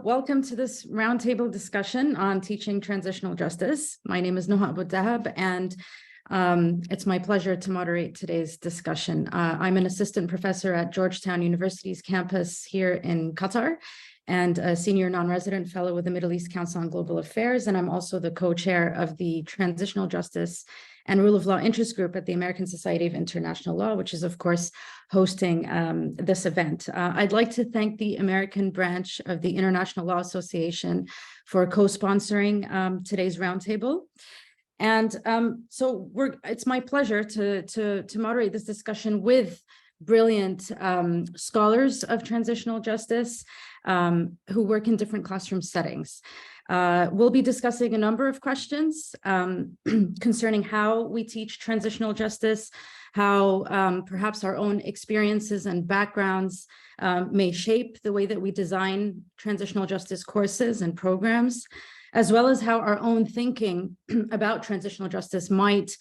Welcome to this roundtable discussion on teaching transitional justice. My name is Noha Abu Dahab, and it's my pleasure to moderate today's discussion. I'm an assistant professor at Georgetown University's campus here in Qatar, and a senior non-resident fellow with the Middle East Council on Global Affairs, and I'm also the co-chair of the Transitional Justice and Rule of Law Interest Group at the American Society of International Law, which is, of course, hosting this event. I'd like to thank the American branch of the International Law Association for co-sponsoring today's roundtable. And it's my pleasure to moderate this discussion with brilliant scholars of transitional justice who work in different classroom settings. We'll be discussing a number of questions concerning how we teach transitional justice, how perhaps our own experiences and backgrounds may shape the way that we design transitional justice courses and programs, as well as how our own thinking about transitional justice might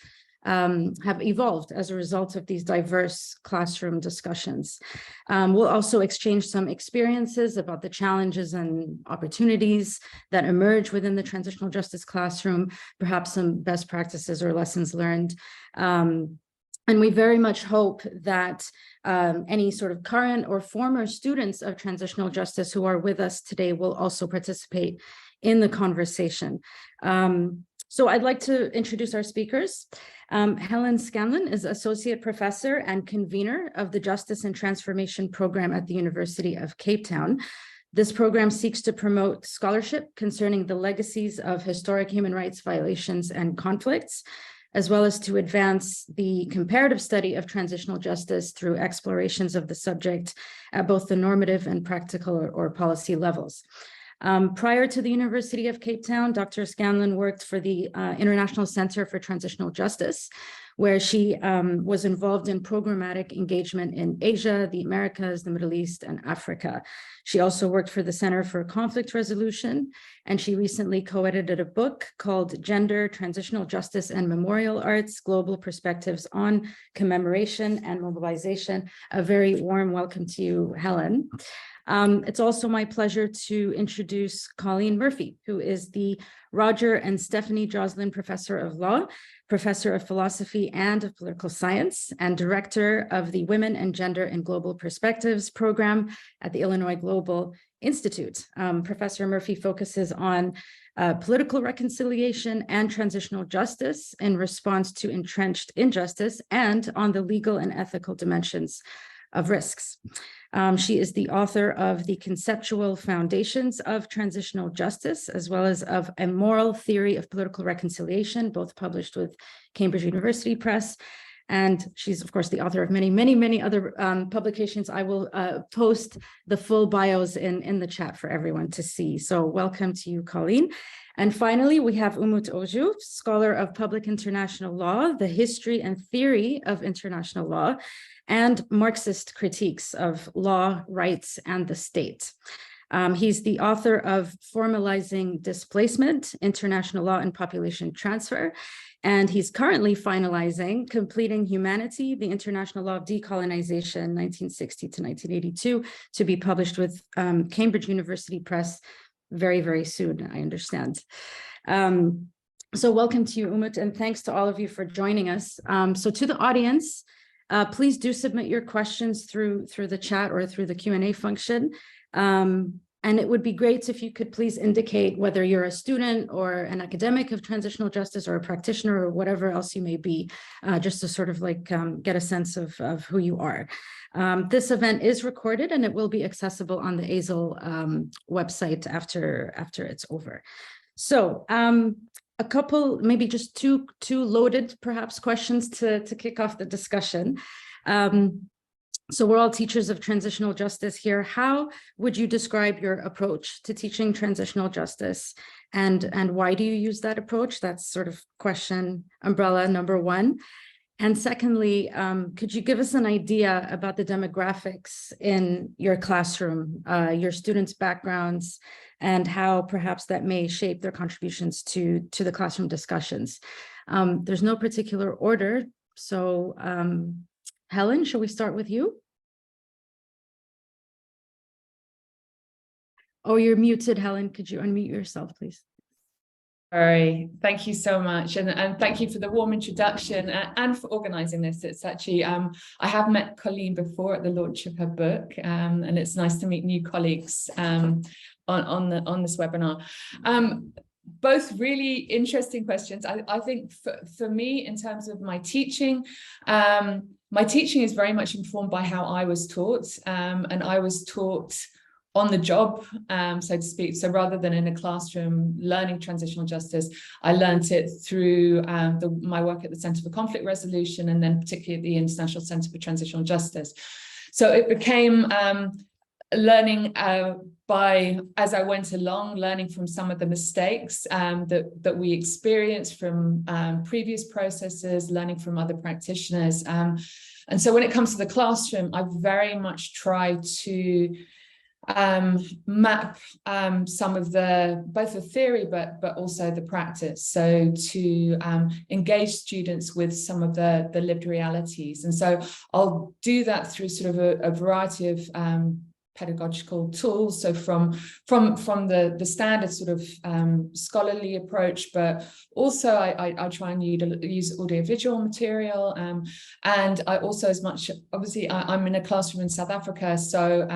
have evolved as a result of these diverse classroom discussions. We'll also exchange some experiences about the challenges and opportunities that emerge within the transitional justice classroom, perhaps some best practices or lessons learned. And we very much hope that any sort of current or former students of transitional justice who are with us today will also participate in the conversation. So I'd like to introduce our speakers. Helen Scanlon is Associate Professor and Convener of the Justice and Transformation Program at the University of Cape Town. This program seeks to promote scholarship concerning the legacies of historic human rights violations and conflicts, as well as to advance the comparative study of transitional justice through explorations of the subject at both the normative and practical or policy levels. Prior to the University of Cape Town, Dr. Scanlon worked for the International Center for Transitional Justice, where she was involved in programmatic engagement in Asia, the Americas, the Middle East, and Africa. She also worked for the Center for Conflict Resolution, and she recently co-edited a book called Gender, Transitional Justice, and Memorial Arts, Global Perspectives on Commemoration and Mobilization. A very warm welcome to you, Helen. It's also my pleasure to introduce Colleen Murphy, who is the Roger and Stephanie Joslin Professor of Law, Professor of Philosophy and of Political Science, and Director of the Women and Gender in Global Perspectives program at the Illinois Global Institute. Professor Murphy focuses on political reconciliation and transitional justice in response to entrenched injustice and on the legal and ethical dimensions of risks. She is the author of The Conceptual Foundations of Transitional Justice, as well as of A Moral Theory of Political Reconciliation, both published with Cambridge University Press. And she's, of course, the author of many other publications. I will post the full bios in the chat for everyone to see. So welcome to you, Colleen. And finally, we have Umut Oju, scholar of public international law, the history and theory of international law, and Marxist critiques of law, rights, and the state. He's the author of Formalizing Displacement, International Law and Population Transfer, and he's currently finalizing Completing Humanity, the International Law of Decolonization, 1960 to 1982, to be published with Cambridge University Press very soon, I understand. So welcome to you, Umut, and thanks to all of you for joining us. So to the audience, please do submit your questions through the chat or through the Q&A function. And it would be great if you could please indicate whether you're a student or an academic of transitional justice or a practitioner or whatever else you may be, just to sort of like get a sense of who you are. This event is recorded and it will be accessible on the ASIL website after it's over. So a couple, maybe just two loaded perhaps questions to kick off the discussion. So we're all teachers of transitional justice here. How would you describe your approach to teaching transitional justice, and why do you use that approach? That's sort of question umbrella number one. And secondly, could you give us an idea about the demographics in your classroom, your students' backgrounds, and how perhaps that may shape their contributions to the classroom discussions? There's no particular order, so Helen, shall we start with you? Oh, you're muted, Helen. Could you unmute yourself, please? Sorry, thank you so much. And thank you for the warm introduction and for organising this. It's actually, I have met Colleen before at the launch of her book, and it's nice to meet new colleagues on this webinar. Both really interesting questions. I think for me, in terms of my teaching is very much informed by how I was taught, and I was taught on the job, so to speak. So rather than in a classroom learning transitional justice, I learned it through my work at the Centre for Conflict Resolution, and then particularly at the International Centre for Transitional Justice. So it became learning as I went along, learning from some of the mistakes that we experienced from previous processes, learning from other practitioners. And so when it comes to the classroom, I very much try to map some of both the theory but also the practice, so to engage students with some of the lived realities. And so I'll do that through sort of a variety of pedagogical tools, so from the standard sort of scholarly approach, but also I try and use audiovisual material, and I also, as much, obviously I'm in a classroom in South Africa, so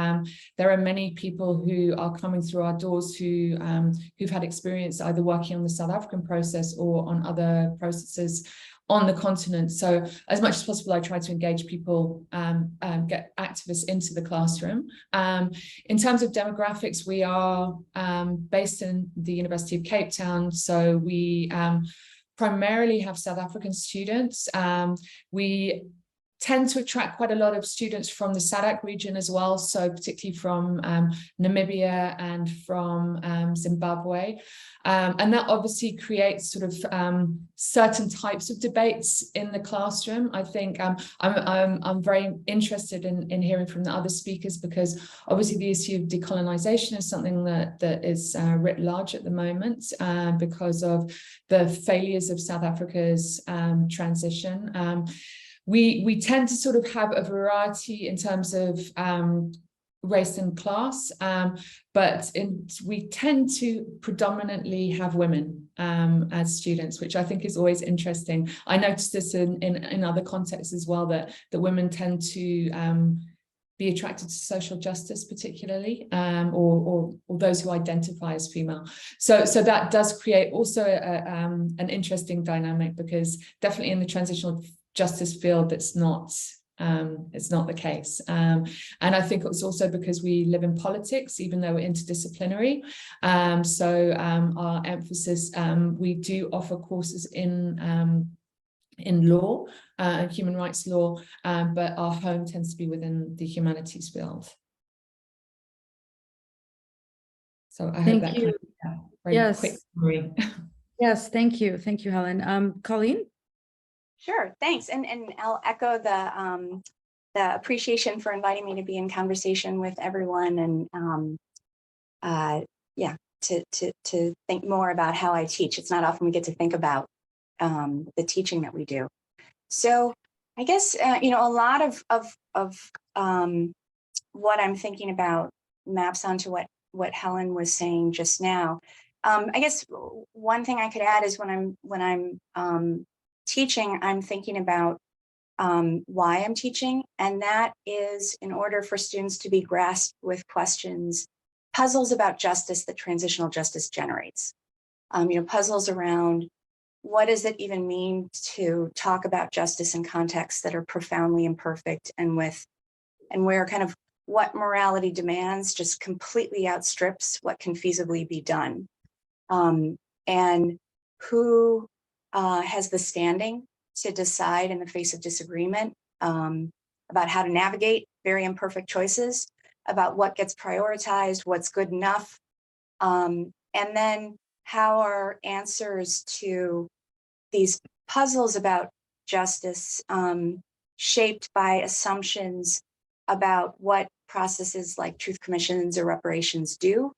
there are many people who are coming through our doors who've had experience either working on the South African process or on other processes on the continent. So as much as possible, I try to engage people, get activists into the classroom. In terms of demographics, we are based in the University of Cape Town, so we primarily have South African students. We tend to attract quite a lot of students from the SADC region as well, so particularly from Namibia and from Zimbabwe. And that obviously creates sort of certain types of debates in the classroom. I think I'm very interested in hearing from the other speakers, because obviously the issue of decolonization is something that is writ large at the moment because of the failures of South Africa's transition. We tend to sort of have a variety in terms of race and class, but we tend to predominantly have women as students, which I think is always interesting. I noticed this in other contexts as well, that women tend to be attracted to social justice particularly, or those who identify as female. So that does create also an interesting dynamic, because definitely in the transitional justice field, it's not the case. And I think it's also because we live in politics, even though we're interdisciplinary. So our emphasis, we do offer courses in law, human rights law, but our home tends to be within the humanities field. So I hope that kind of very quick summary. Yes, thank you, Helen. Colleen. Sure, thanks, and I'll echo the appreciation for inviting me to be in conversation with everyone, and yeah, to think more about how I teach. It's not often we get to think about the teaching that we do. So I guess you know, a lot of what I'm thinking about maps onto what Helen was saying just now. I guess one thing I could add is when I'm teaching, I'm thinking about why I'm teaching, and that is in order for students to be grasped with questions, puzzles about justice that transitional justice generates. You know, puzzles around what does it even mean to talk about justice in contexts that are profoundly imperfect, and where kind of what morality demands just completely outstrips what can feasibly be done, and who has the standing to decide in the face of disagreement about how to navigate very imperfect choices, about what gets prioritized, what's good enough, and then how are answers to these puzzles about justice shaped by assumptions about what processes like truth commissions or reparations do,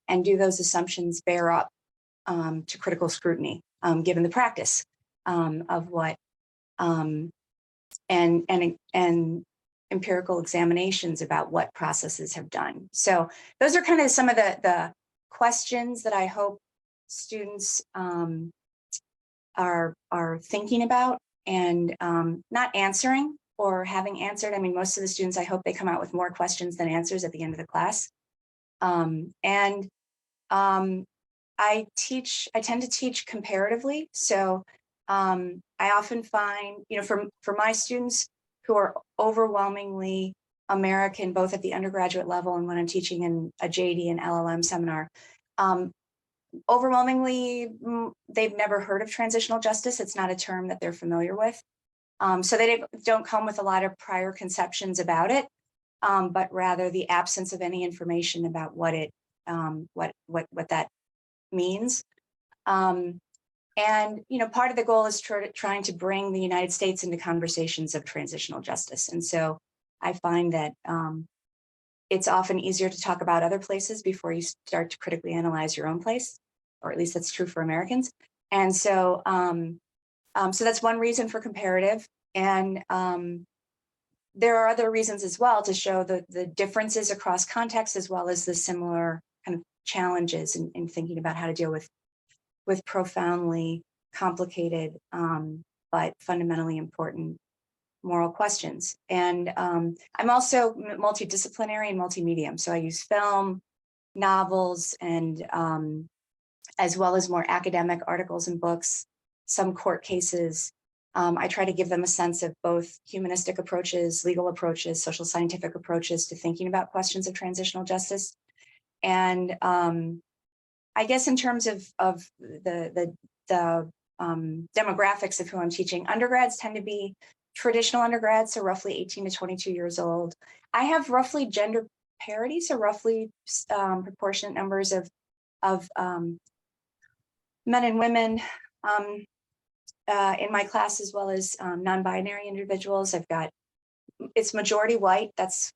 and do those assumptions bear up to critical scrutiny, given the practice of what and empirical examinations about what processes have done. So those are kind of some of the questions that I hope students are thinking about and not answering or having answered. I mean, most of the students, I hope they come out with more questions than answers at the end of the class. I tend to teach comparatively. So I often find, for my students who are overwhelmingly American, both at the undergraduate level and when I'm teaching in a JD and LLM seminar, overwhelmingly, they've never heard of transitional justice. It's not a term that they're familiar with. So they don't come with a lot of prior conceptions about it, but rather the absence of any information about what that means. And part of the goal is trying to bring the United States into conversations of transitional justice. And so I find that it's often easier to talk about other places before you start to critically analyze your own place, or at least that's true for Americans. And so, so that's one reason for comparative. And there are other reasons as well to show the differences across contexts, as well as the similar kind of challenges in thinking about how to deal with profoundly complicated, but fundamentally important moral questions. And I'm also multidisciplinary and multimedia. So I use film, novels, and as well as more academic articles and books, some court cases. I try to give them a sense of both humanistic approaches, legal approaches, social scientific approaches to thinking about questions of transitional justice. And I guess in terms of the demographics of who I'm teaching, undergrads tend to be traditional undergrads, so roughly 18 to 22 years old. I have roughly gender parity, so roughly proportionate numbers of men and women in my class, as well as non-binary individuals. It's majority white. That's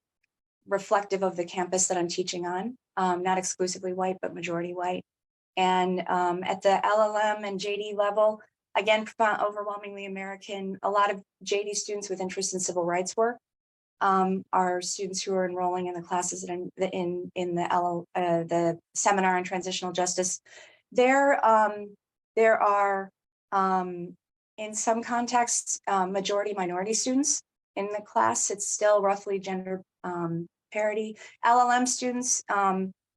reflective of the campus that I'm teaching on, not exclusively white, but majority white. And at the LLM and JD level, again, overwhelmingly American. A lot of JD students with interest in civil rights work are students who are enrolling in the classes in the seminar on transitional justice. There are in some contexts majority minority students in the class. It's still roughly gender parity. LLM students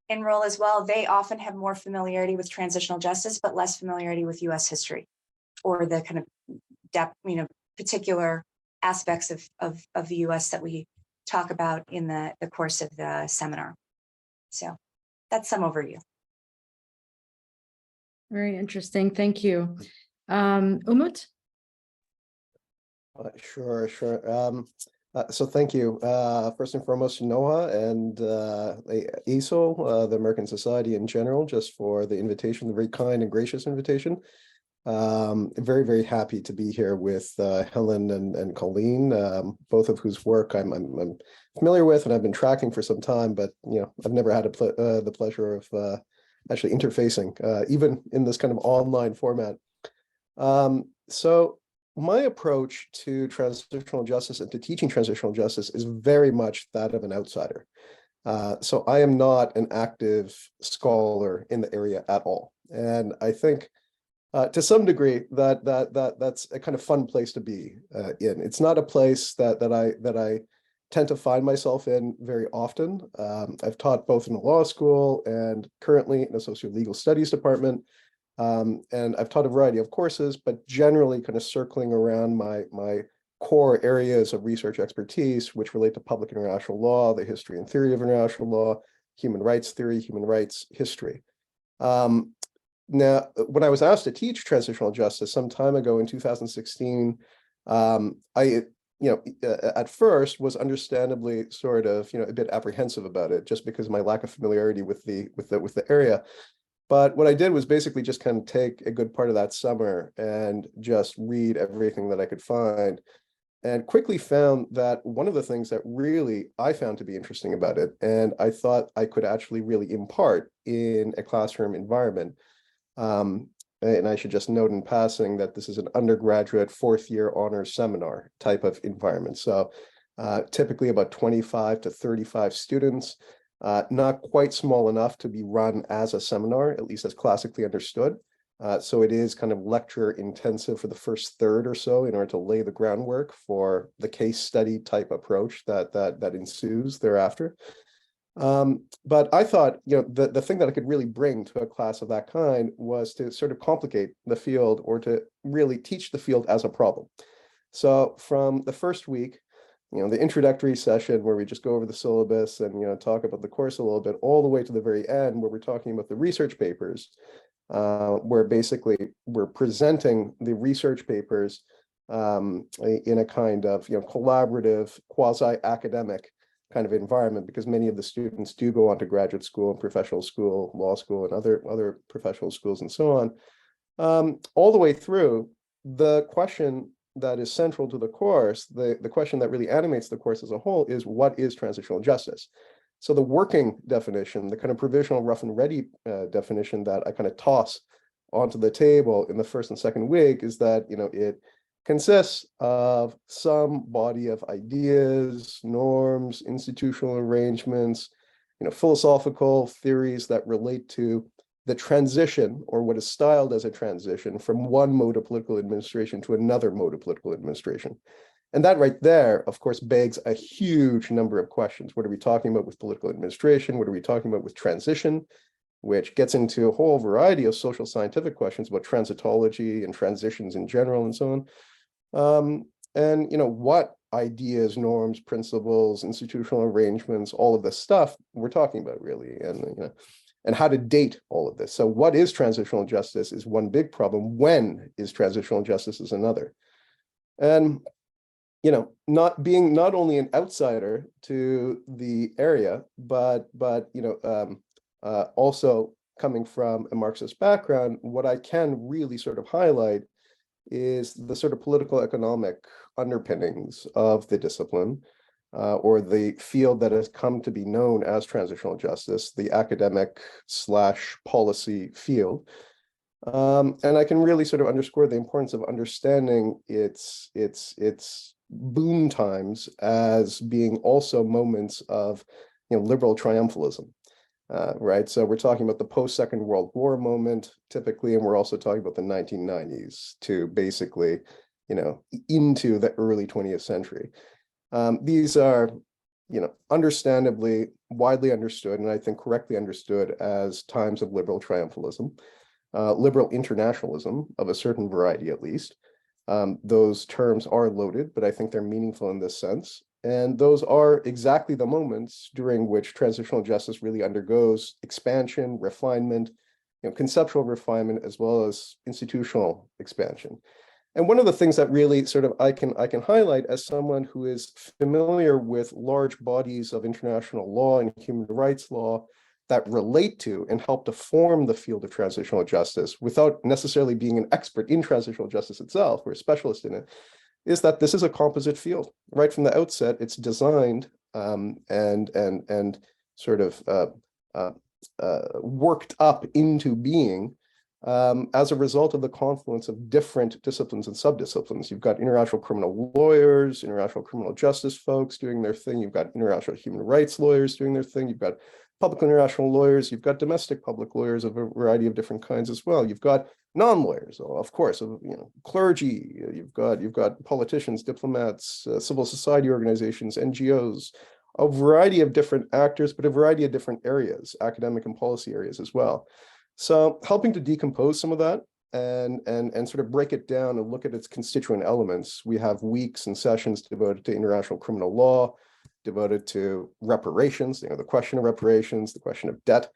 enroll as well. They often have more familiarity with transitional justice, but less familiarity with U.S. history or the kind of depth, particular aspects of the U.S. that we talk about in the course of the seminar. So that's some overview. Very interesting. Thank you. Umut? Sure. So thank you. First and foremost, Noah and ASOL, the American Society in general, just for the invitation, the very kind and gracious invitation. Very, very happy to be here with Helen and Colleen, both of whose work I'm familiar with and I've been tracking for some time, but I've never had the pleasure of actually interfacing, even in this kind of online format. So my approach to transitional justice and to teaching transitional justice is very much that of an outsider. So I am not an active scholar in the area at all. And I think to some degree that's a kind of fun place to be in. It's not a place that I tend to find myself in very often. I've taught both in the law school and currently in a socio-legal studies department. And I've taught a variety of courses, but generally kind of circling around my core areas of research expertise, which relate to public international law, the history and theory of international law, human rights theory, human rights history. Now, when I was asked to teach transitional justice some time ago in 2016, I at first was understandably sort of a bit apprehensive about it, just because of my lack of familiarity with the area. But what I did was basically just kind of take a good part of that summer and just read everything that I could find, and quickly found that one of the things that really I found to be interesting about it, and I thought I could actually really impart in a classroom environment. And I should just note in passing that this is an undergraduate fourth-year honors seminar type of environment. So typically about 25 to 35 students, not quite small enough to be run as a seminar, at least as classically understood. So it is kind of lecture intensive for the first third or so in order to lay the groundwork for the case study type approach that ensues thereafter. But I thought, the thing that I could really bring to a class of that kind was to sort of complicate the field, or to really teach the field as a problem. So from the first week, the introductory session where we just go over the syllabus and, talk about the course a little bit, all the way to the very end where we're talking about the research papers, where basically we're presenting the research papers in a kind of, collaborative, quasi-academic kind of environment, because many of the students do go on to graduate school and professional school, law school, and other professional schools and so on. All the way through, the question that is central to the course, the question that really animates the course as a whole, is what is transitional justice? So the working definition, the kind of provisional rough and ready definition that I kind of toss onto the table in the first and second week is that, it consists of some body of ideas, norms, institutional arrangements, philosophical theories that relate to the transition, or what is styled as a transition, from one mode of political administration to another mode of political administration. And that right there, of course, begs a huge number of questions. What are we talking about with political administration? What are we talking about with transition? Which gets into a whole variety of social scientific questions about transitology and transitions in general and so on. And what ideas, norms, principles, institutional arrangements, all of this stuff we're talking about really, and how to date all of this. So what is transitional justice is one big problem. When is transitional justice is another. And not only an outsider to the area, but also coming from a Marxist background, what I can really sort of highlight is the sort of political economic underpinnings of the discipline, or the field that has come to be known as transitional justice, the academic / policy field. And I can really sort of underscore the importance of understanding its boom times as being also moments of liberal triumphalism. Right. So we're talking about the post-Second World War moment typically, and we're also talking about the 1990s to basically, into the early 20th century. These are, understandably widely understood, and I think correctly understood, as times of liberal triumphalism, liberal internationalism of a certain variety, at least. Those terms are loaded, but I think they're meaningful in this sense. And those are exactly the moments during which transitional justice really undergoes expansion, refinement, conceptual refinement, as well as institutional expansion. And one of the things that really sort of I can highlight as someone who is familiar with large bodies of international law and human rights law that relate to and help to form the field of transitional justice without necessarily being an expert in transitional justice itself or a specialist in it, is that this is a composite field. Right from the outset, it's designed and sort of worked up into being as a result of the confluence of different disciplines and subdisciplines. You've got international criminal lawyers, international criminal justice folks doing their thing. You've got international human rights lawyers doing their thing. You've got public international lawyers. You've got domestic public lawyers of a variety of different kinds as well. You've got non-lawyers, of course, clergy. You've got politicians, diplomats, civil society organizations, NGOs, a variety of different actors, but a variety of different areas, academic and policy areas as well. So helping to decompose some of that and sort of break it down and look at its constituent elements. We have weeks and sessions devoted to international criminal law, devoted to reparations, the question of reparations, the question of debt.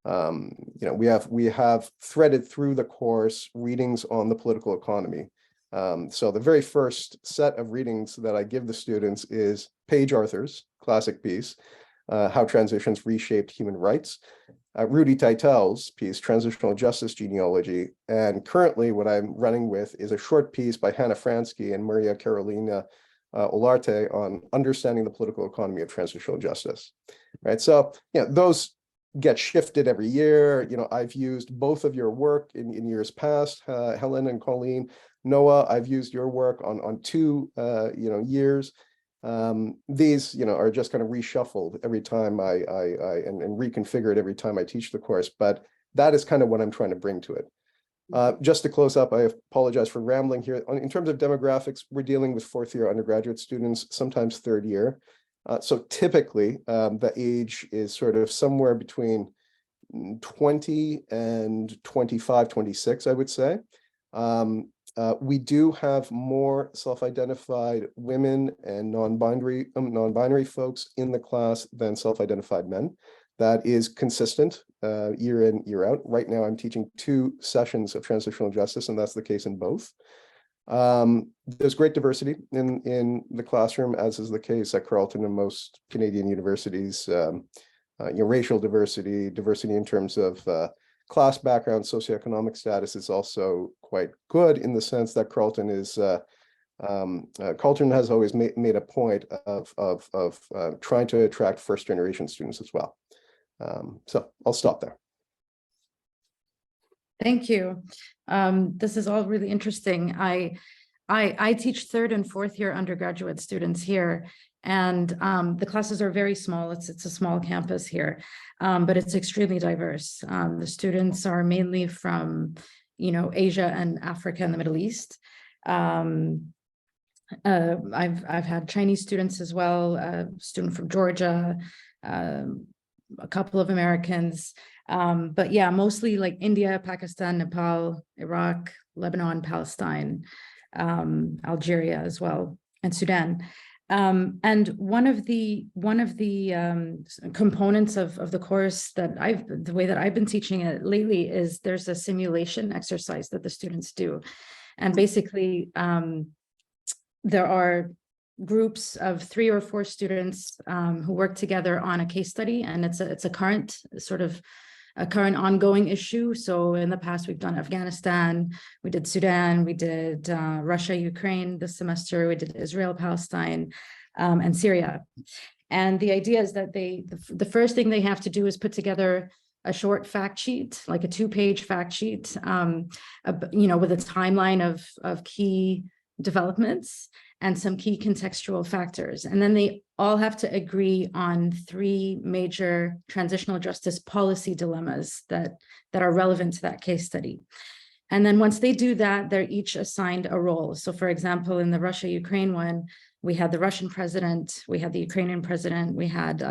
We have threaded through the course readings on the political economy. So the very first set of readings that I give the students is Paige Arthur's classic piece, How Transitions Reshaped Human Rights, Rudy Teitel's piece, Transitional Justice Genealogy, and currently what I'm running with is a short piece by Hannah Fransky and Maria Carolina Olarte on understanding the political economy of transitional justice. Right, so those get shifted every year. I've used both of your work in years past, Helen and Colleen. Noah, I've used your work on 2 years. These, are just kind of reshuffled every time and reconfigured every time I teach the course, but that is kind of what I'm trying to bring to it. Just to close up, I apologize for rambling here. In terms of demographics, we're dealing with fourth year undergraduate students, sometimes third year. So typically, the age is sort of somewhere between 20 and 25, 26, I would say. We do have more self-identified women and non-binary folks in the class than self-identified men. That is consistent year in, year out. Right now, I'm teaching 2 sessions of transitional justice, and that's the case in both. There's great diversity in the classroom, as is the case at Carleton and most Canadian universities. Racial diversity in terms of class background, socioeconomic status is also quite good in the sense that Carleton has always made a point of trying to attract first generation students as well. So I'll stop there. Thank you. This is all really interesting. I teach third and fourth year undergraduate students here, and the classes are very small. It's a small campus here, but it's extremely diverse. The students are mainly from, Asia and Africa and the Middle East. I've had Chinese students as well, a student from Georgia, a couple of Americans, but yeah, mostly like India, Pakistan, Nepal, Iraq, Lebanon, Palestine, Algeria as well, and Sudan. And one of the components of the course that the way that I've been teaching it lately is there's a simulation exercise that the students do, and basically there are groups of 3 or 4 students who work together on a case study, and it's a current ongoing issue. So in the past, we've done Afghanistan, we did Sudan, we did Russia, Ukraine this semester, we did Israel, Palestine, and Syria. And the idea is that the first thing they have to do is put together a short fact sheet, like a 2-page fact sheet, with a timeline of key developments and some key contextual factors. And then they all have to agree on 3 major transitional justice policy dilemmas that are relevant to that case study. And then once they do that, they're each assigned a role. So for example, in the Russia-Ukraine one, we had the Russian president, we had the Ukrainian president, we had,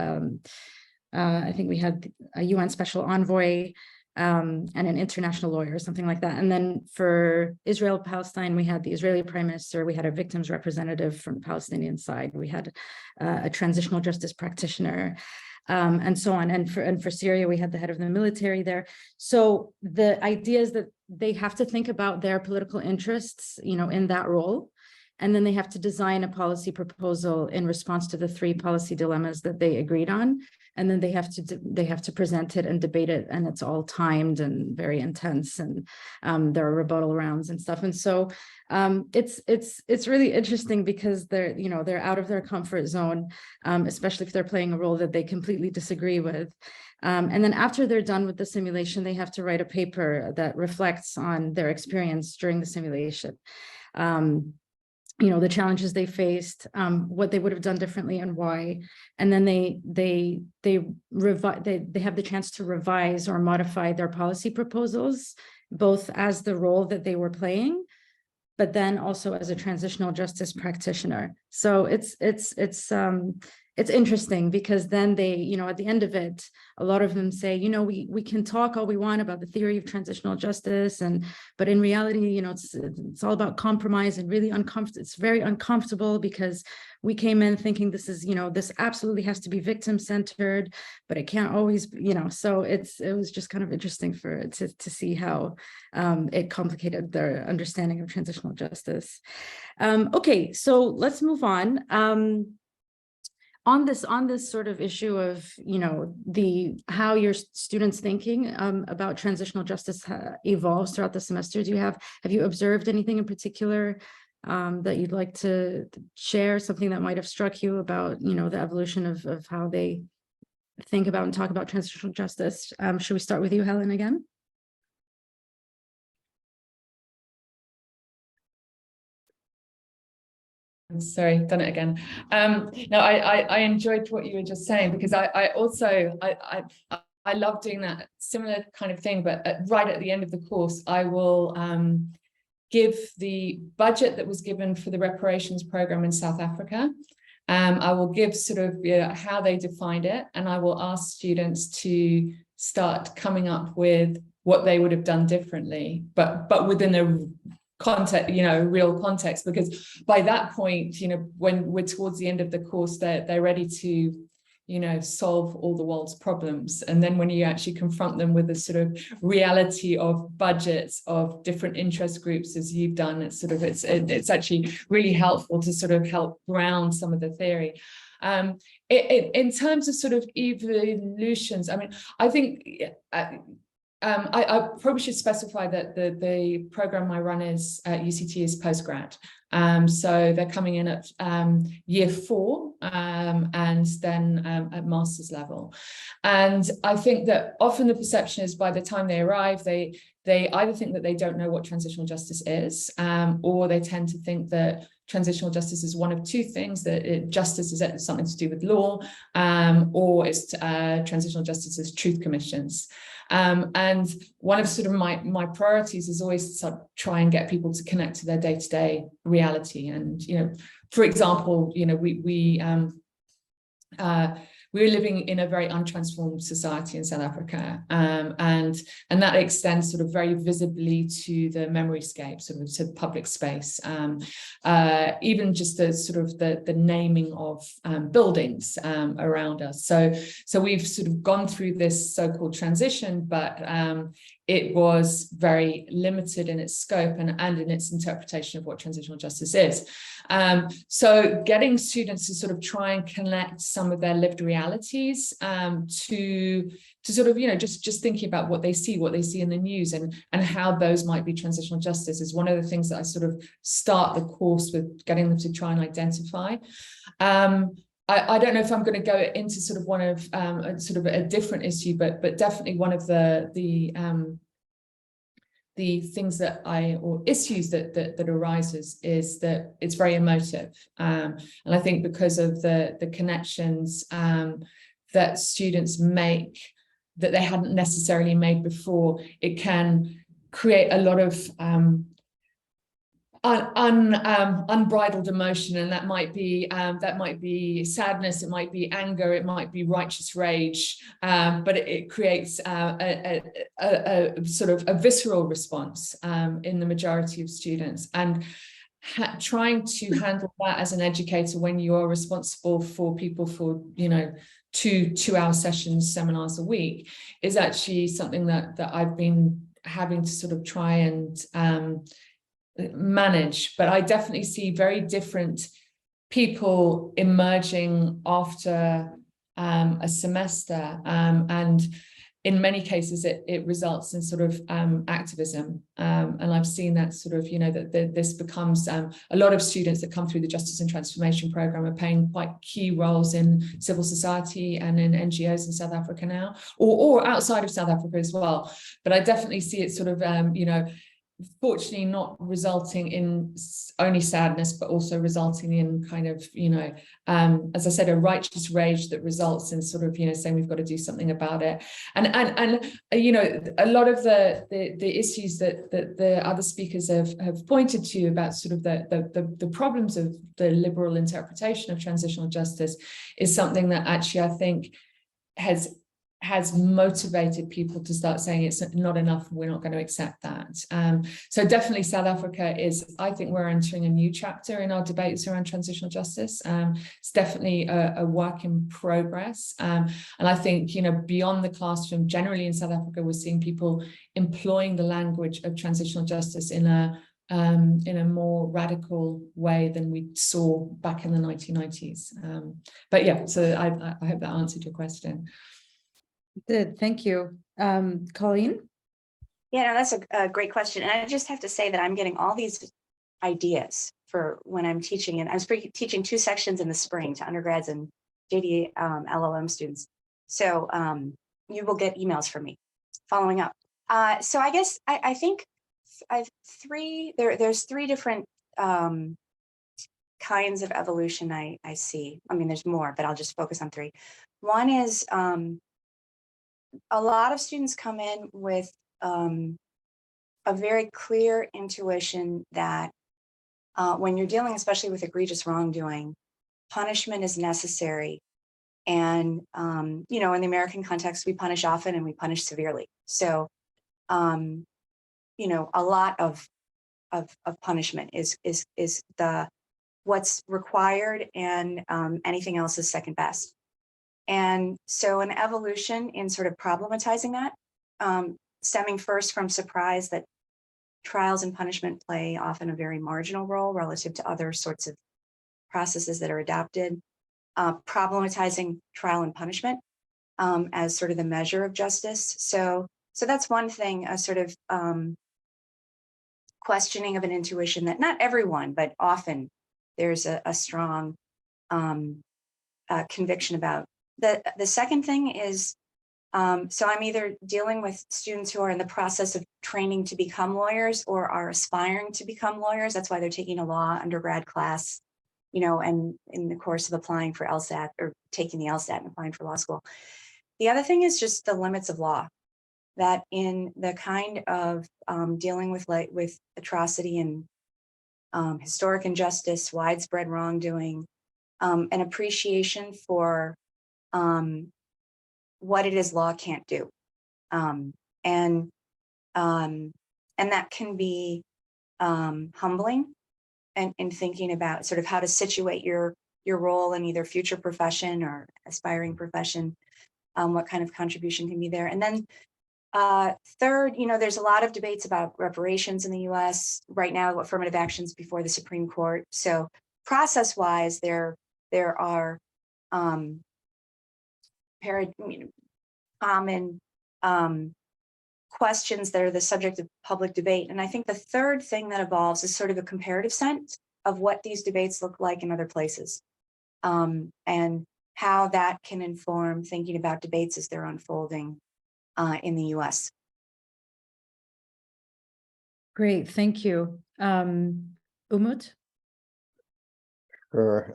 I think we had a UN special envoy, and an international lawyer or something like that. And then for Israel, Palestine, we had the Israeli prime minister, we had a victims representative from the Palestinian side, we had a transitional justice practitioner, and so on. And for Syria, we had the head of the military there. So the idea is that they have to think about their political interests, in that role. And then they have to design a policy proposal in response to the 3 policy dilemmas that they agreed on. And then they have to present it and debate it, and it's all timed and very intense, and there are rebuttal rounds and stuff. And so it's really interesting because they're out of their comfort zone, especially if they're playing a role that they completely disagree with. And then after they're done with the simulation, they have to write a paper that reflects on their experience during the simulation. The challenges they faced, what they would have done differently and why. And then they have the chance to revise or modify their policy proposals, both as the role that they were playing, but then also as a transitional justice practitioner. So it's interesting because then they, at the end of it, a lot of them say, we can talk all we want about the theory of transitional justice, but in reality, it's all about compromise and really uncomfortable. It's very uncomfortable because we came in thinking this is, this absolutely has to be victim-centered, but it can't always, so it was just kind of interesting to see how it complicated their understanding of transitional justice. Okay, so let's move on. On this sort of issue of, how your students' thinking about transitional justice evolves throughout the semester, have you observed anything in particular that you'd like to share, something that might have struck you about, the evolution of how they think about and talk about transitional justice? Should we start with you, Helen, again? Sorry, done it again. No, I enjoyed what you were just saying, because I also love doing that similar kind of thing, but right at the end of the course, I will give the budget that was given for the reparations program in South Africa. I will give sort of how they defined it, and I will ask students to start coming up with what they would have done differently, but within a context, real context, because by that point, when we're towards the end of the course, they're ready to, solve all the world's problems. And then when you actually confront them with the sort of reality of budgets of different interest groups, as you've done, it's actually really helpful to sort of help ground some of the theory. In terms of sort of evolutions, I mean, I think I probably should specify that the program I run is at UCT is postgrad. So they're coming in at year 4 and then at master's level. And I think that often the perception is by the time they arrive, they either think that they don't know what transitional justice is, or they tend to think that transitional justice is one of two things, that justice is something to do with law, or it's transitional justice is truth commissions. And one of sort of my priorities is always to sort of try and get people to connect to their day-to-day reality. And, for example, we're living in a very untransformed society in South Africa, and that extends sort of very visibly to the memoryscape, sort of to the public space, even just the sort of the naming of buildings around us. So we've sort of gone through this so-called transition, but it was very limited in its scope and in its interpretation of what transitional justice is. So getting students to sort of try and connect some of their lived realities to sort of, just thinking about what they see in the news and how those might be transitional justice is one of the things that I sort of start the course with, getting them to try and identify. I don't know if I'm going to go into sort of one of sort of a different issue, but definitely one of the things that or issues that arises is that it's very emotive, and I think because of the connections that students make that they hadn't necessarily made before, it can create a lot of unbridled emotion, and that might be sadness, it might be anger, it might be righteous rage, but it creates a sort of a visceral response in the majority of students. And trying to handle that as an educator when you are responsible for people for 2-hour sessions, seminars a week, is actually something that I've been having to sort of try and manage. But I definitely see very different people emerging after a semester, and in many cases it results in sort of activism, and I've seen that sort of that this becomes a lot of students that come through the Justice and Transformation program are playing quite key roles in civil society and in NGOs in South Africa now, or outside of South Africa as well. But I definitely see it sort of fortunately not resulting in only sadness, but also resulting in kind of, as I said, a righteous rage that results in sort of, saying we've got to do something about it. And a lot of the issues that the other speakers have pointed to about sort of the problems of the liberal interpretation of transitional justice is something that actually I think has motivated people to start saying it's not enough, we're not going to accept that. So definitely South Africa is, I think we're entering a new chapter in our debates around transitional justice. It's definitely a work in progress. And I think, beyond the classroom, generally in South Africa, we're seeing people employing the language of transitional justice in a more radical way than we saw back in the 1990s. But yeah, so I hope that answered your question. Did. Thank you. Colleen? Yeah, no, that's a great question. And I just have to say that I'm getting all these ideas for when I'm teaching. And I was teaching 2 sections in the spring to undergrads and JD LLM students. So you will get emails from me following up. So I guess I think there's 3 different kinds of evolution I see. I mean, there's more, but I'll just focus on three. One is a lot of students come in with a very clear intuition that when you're dealing, especially with egregious wrongdoing, punishment is necessary. And, you know, in the American context, we punish often and we punish severely. So, you know, a lot of punishment is what's required, and anything else is second best. And so an evolution in sort of problematizing that, stemming first from surprise that trials and punishment play often a very marginal role relative to other sorts of processes that are adopted, problematizing trial and punishment as sort of the measure of justice. So that's one thing, a sort of questioning of an intuition that not everyone, but often there's a strong conviction about. The second thing is, so I'm either dealing with students who are in the process of training to become lawyers or are aspiring to become lawyers. That's why they're taking a law undergrad class, you know, and in the course of applying for LSAT or taking the LSAT and applying for law school. The other thing is just the limits of law, that in the kind of dealing with atrocity and historic injustice, widespread wrongdoing, an appreciation for what it is law can't do. And that can be humbling, and in thinking about sort of how to situate your role in either future profession or aspiring profession, what kind of contribution can be there. And then third, you know, there's a lot of debates about reparations in the US right now, affirmative actions before the Supreme Court. So process-wise, there are common questions that are the subject of public debate. And I think the third thing that evolves is sort of a comparative sense of what these debates look like in other places, and how that can inform thinking about debates as they're unfolding in the US. Great, thank you. Umut? Sure.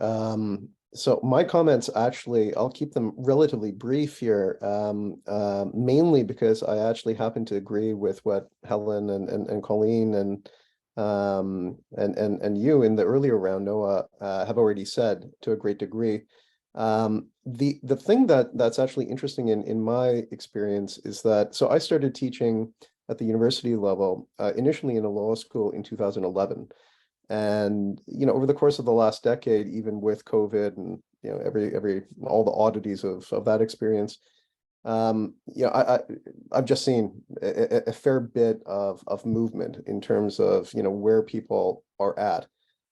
So my comments, actually, I'll keep them relatively brief here, mainly because I actually happen to agree with what Helen and Colleen and you in the earlier round, Noah, have already said to a great degree. The thing that's actually interesting in my experience is that, so I started teaching at the university level, initially in a law school in 2011. And, you know, over the course of the last decade, even with COVID and, you know, all the oddities of that experience, you know, I've just seen a fair bit of movement in terms of, you know, where people are at,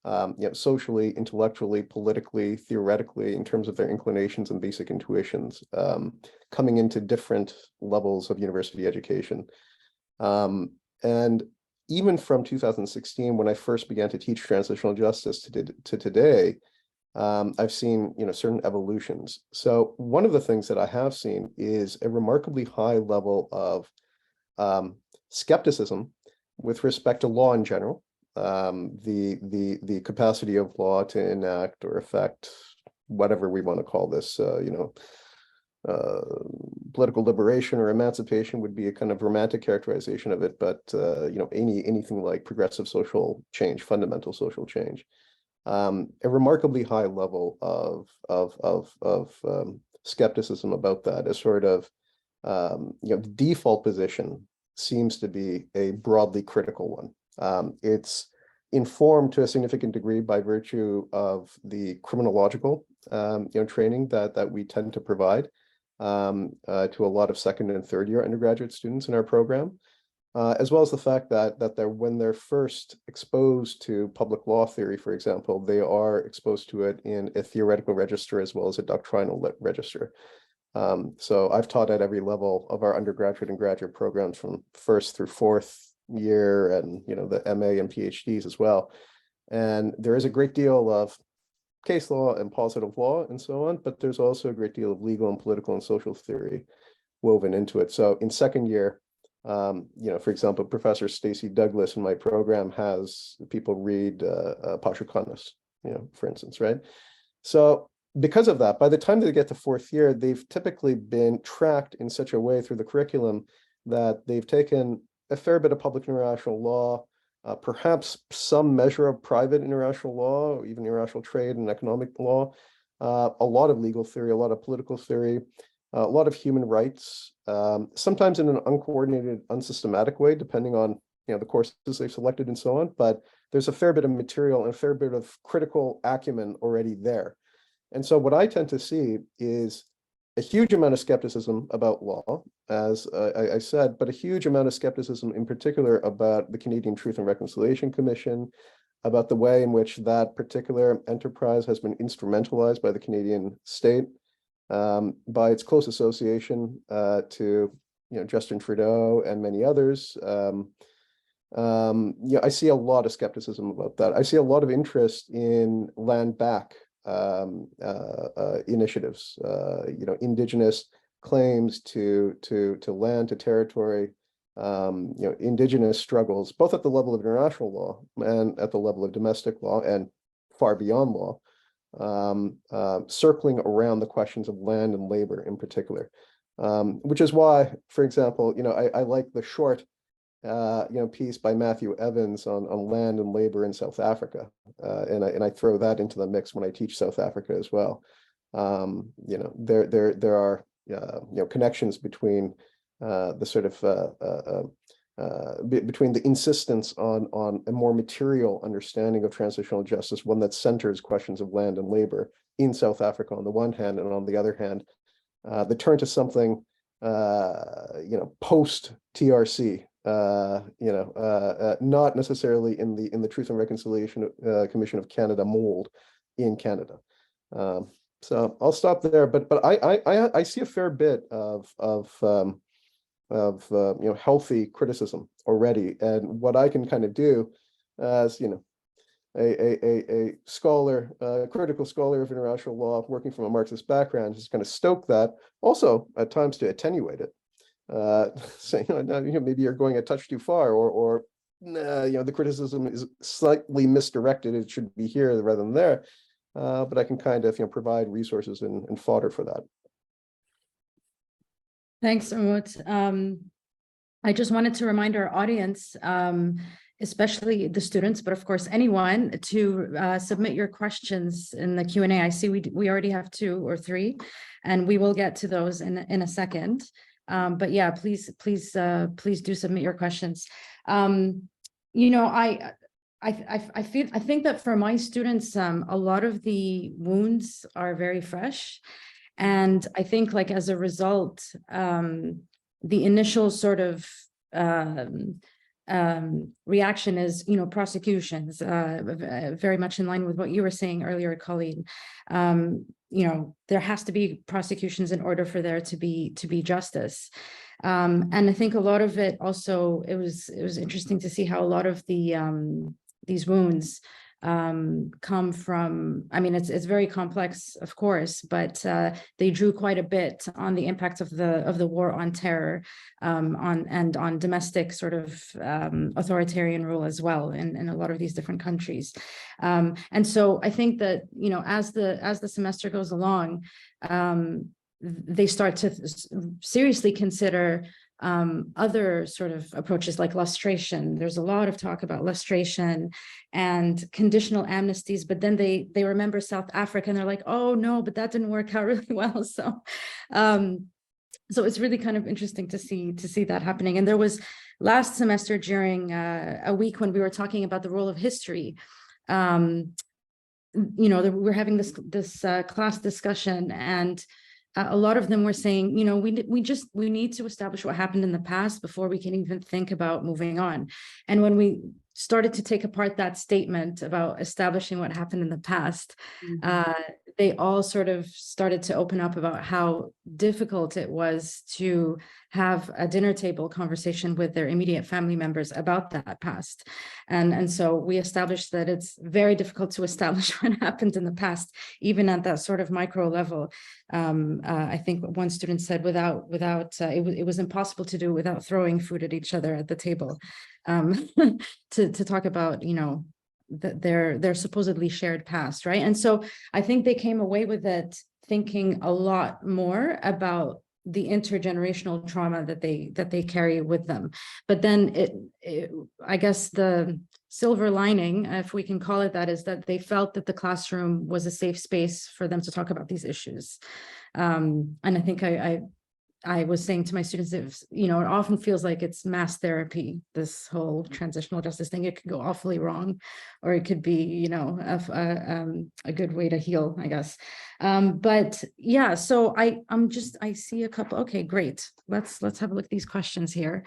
you know, socially, intellectually, politically, theoretically, in terms of their inclinations and basic intuitions, coming into different levels of university education. And even from 2016, when I first began to teach transitional justice to today, I've seen, you know, certain evolutions. So one of the things that I have seen is a remarkably high level of skepticism with respect to law in general, the capacity of law to enact or affect whatever we want to call this, you know, political liberation or emancipation would be a kind of romantic characterization of it, but you know, anything like progressive social change, fundamental social change, a remarkably high level of skepticism about that. As sort of you know, the default position seems to be a broadly critical one. It's informed to a significant degree by virtue of the criminological you know, training that we tend to provide to a lot of second and third year undergraduate students in our program, as well as the fact that when they're first exposed to public law theory, for example, they are exposed to it in a theoretical register as well as a doctrinal register. So I've taught at every level of our undergraduate and graduate programs from first through fourth year, and, you know, the MA and PhDs as well. And there is a great deal of case law and positive law and so on, but there's also a great deal of legal and political and social theory woven into it. So in second year, you know, for example, Professor Stacey Douglas in my program has people read Patrick Connis, for instance, right? So because of that, by the time they get to fourth year, they've typically been tracked in such a way through the curriculum that they've taken a fair bit of public international law, perhaps some measure of private international law, or even international trade and economic law, a lot of legal theory, a lot of political theory, a lot of human rights, sometimes in an uncoordinated, unsystematic way, depending on the courses they've selected and so on. But there's a fair bit of material and a fair bit of critical acumen already there. And so what I tend to see is a huge amount of skepticism about law, as I said, but a huge amount of skepticism in particular about the Canadian Truth and Reconciliation Commission, about the way in which that particular enterprise has been instrumentalized by the Canadian state, by its close association to Justin Trudeau and many others. I see a lot of skepticism about that. I see a lot of interest in land back initiatives, indigenous claims to land, to territory, indigenous struggles, both at the level of international law and at the level of domestic law and far beyond law, circling around the questions of land and labor in particular, which is why, for example, I like the short piece by Matthew Evans on land and labor in South Africa, and I throw that into the mix when I teach South Africa as well. There are connections between the sort of between the insistence on a more material understanding of transitional justice, one that centers questions of land and labor in South Africa on the one hand, and on the other hand, the turn to something post TRC. Not necessarily in the Truth and Reconciliation Commission of Canada mold in Canada. So I'll stop there, but I see a fair bit of healthy criticism already, and what I can kind of do as a scholar, a critical scholar of international law working from a Marxist background, is kind of stoke that, also at times to attenuate it. Saying maybe you're going a touch too far, or the criticism is slightly misdirected, it should be here rather than there, but I can kind of provide resources and fodder for that. Thanks, Umut. I just wanted to remind our audience, especially the students, but of course anyone, to submit your questions in the Q&A. I see we already have 2 or 3, and we will get to those in a second. But yeah, please do submit your questions. I think that for my students, a lot of the wounds are very fresh, and I think as a result, the initial sort of reaction is prosecutions, very much in line with what you were saying earlier, Colleen. There has to be prosecutions in order for there to be justice, and I think a lot of it also, it was interesting to see how a lot of these wounds come from, it's very complex, of course, but they drew quite a bit on the impact of the war on terror, on domestic sort of authoritarian rule as well in a lot of these different countries. And so I think that as the semester goes along, they start to seriously consider other sort of approaches like lustration. There's a lot of talk about lustration and conditional amnesties, but then they remember South Africa and they're like, oh no, but that didn't work out really well. So it's really kind of interesting to see that happening. And there was last semester during a week when we were talking about the role of history, we're having this class discussion, and a lot of them were saying, we need to establish what happened in the past before we can even think about moving on. And when we started to take apart that statement about establishing what happened in the past, they all sort of started to open up about how difficult it was to have a dinner table conversation with their immediate family members about that past. And so we established that it's very difficult to establish what happened in the past, even at that sort of micro level. I think one student said it was impossible to do without throwing food at each other at the table, to talk about, their supposedly shared past, right? And so I think they came away with it thinking a lot more about the intergenerational trauma that they carry with them. But then I guess the silver lining, if we can call it that, is that they felt that the classroom was a safe space for them to talk about these issues. And I think I was saying to my students, it often feels like it's mass therapy, this whole transitional justice thing. It could go awfully wrong, or it could be, a good way to heal, I guess. But yeah, so I see a couple. Okay, great. Let's have a look at these questions here.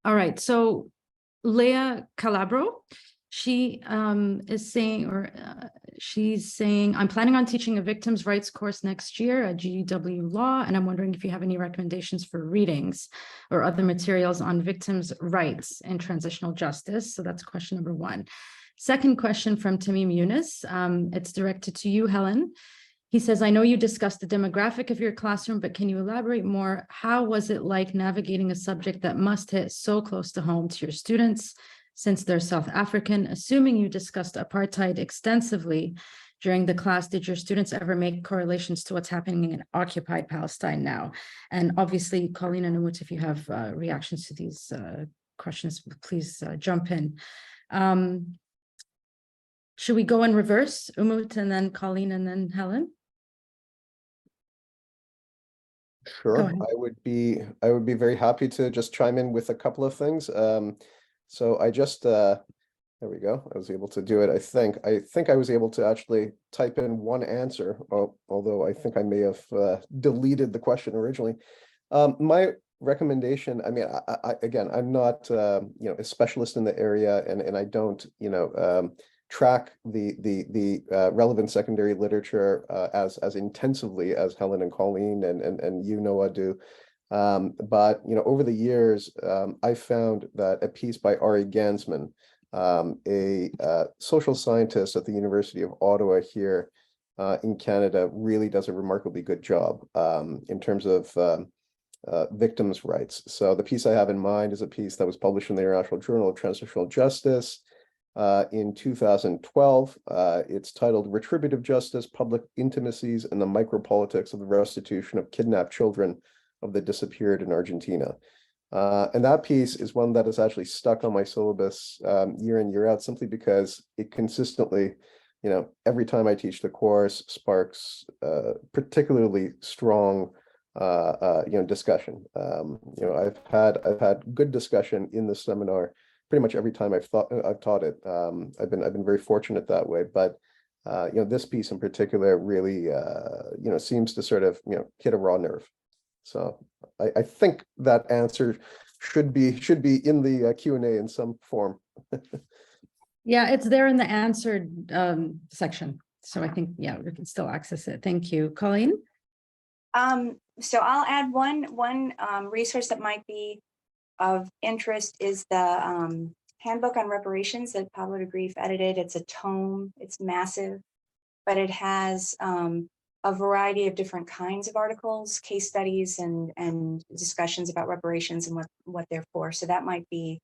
All right, so Leah Calabro, she is saying, she's saying, I'm planning on teaching a victims' rights course next year at GW Law, and I'm wondering if you have any recommendations for readings or other materials on victims' rights in transitional justice. So that's question number one. Second question from Tamim Yunus. It's directed to you, Helen. He says, I know you discussed the demographic of your classroom, but can you elaborate more? How was it like navigating a subject that must hit so close to home to your students, since they're South African? Assuming you discussed apartheid extensively during the class, did your students ever make correlations to what's happening in occupied Palestine now? And obviously, Colleen and Umut, if you have reactions to these questions, please jump in. Should we go in reverse? Umut and then Colleen and then Helen? Sure, I would be very happy to just chime in with a couple of things. So I just there we go. I was able to do it. I think I was able to actually type in one answer, although I think I may have deleted the question originally. My recommendation, I mean, again, I'm not a specialist in the area, and I don't track the relevant secondary literature as intensively as Helen and Colleen and you, Noah, do. But over the years, I found that a piece by Ari Gansman, a social scientist at the University of Ottawa here in Canada, really does a remarkably good job in terms of victims' rights. So the piece I have in mind is a piece that was published in the International Journal of Transitional Justice in 2012. It's titled Retributive Justice, Public Intimacies, and the Micropolitics of the Restitution of Kidnapped Children of the Disappeared in Argentina. And that piece is one that is actually stuck on my syllabus year in, year out, simply because it consistently, every time I teach the course, sparks particularly strong discussion. I've had good discussion in the seminar pretty much every time I've taught it. I've been very fortunate that way, but this piece in particular really seems to sort of hit a raw nerve. So I think that answer should be in the Q&A in some form. Yeah, it's there in the answered section. So I think, yeah, we can still access it. Thank you. Colleen? So I'll add one resource that might be of interest is the Handbook on Reparations that Pablo de Grief edited. It's a tome, it's massive, but it has a variety of different kinds of articles, case studies, and discussions about reparations and what they're for. So that might be